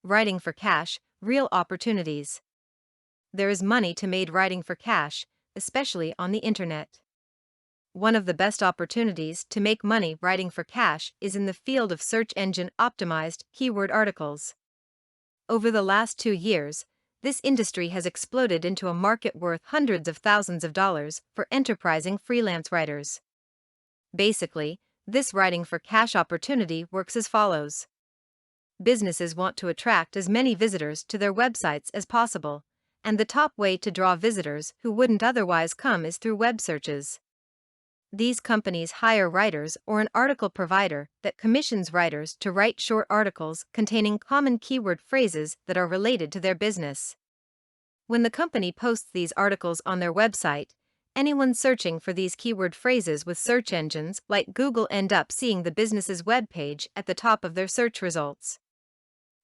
Writing for cash, real opportunities. There is money to made writing for cash, especially on the internet. One of the best opportunities to make money writing for cash is in the field of search engine optimized keyword articles. Over the last 2 years, this industry has exploded into a market worth hundreds of thousands of dollars for enterprising freelance writers. Basically, this writing for cash opportunity works as follows. Businesses want to attract as many visitors to their websites as possible, and the top way to draw visitors who wouldn't otherwise come is through web searches. These companies hire writers or an article provider that commissions writers to write short articles containing common keyword phrases that are related to their business. When the company posts these articles on their website, anyone searching for these keyword phrases with search engines like Google end up seeing the business's web page at the top of their search results.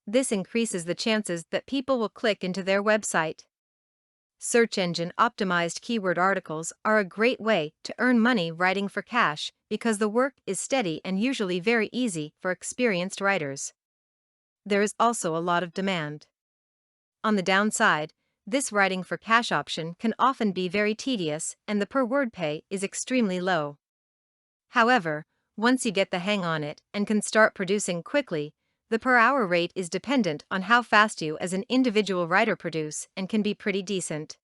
This increases the chances that people will click into their website. Search engine optimized keyword articles are a great way to earn money writing for cash because the work is steady and usually very easy for experienced writers. There is also a lot of demand. On the downside, this writing for cash option can often be very tedious and the per word pay is extremely low. However, once you get the hang on it and can start producing quickly, the per hour rate is dependent on how fast you as an individual writer produce and can be pretty decent.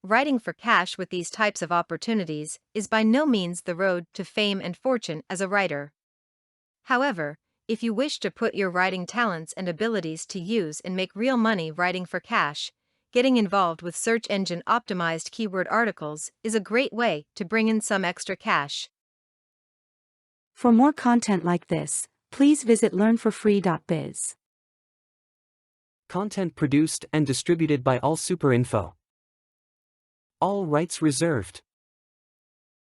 Writing for cash with these types of opportunities is by no means the road to fame and fortune as a writer. However, if you wish to put your writing talents and abilities to use and make real money writing for cash, getting involved with search engine optimized keyword articles is a great way to bring in some extra cash. For more content like this, please visit learnforfree.biz. Content produced and distributed by All Super Info. All rights reserved.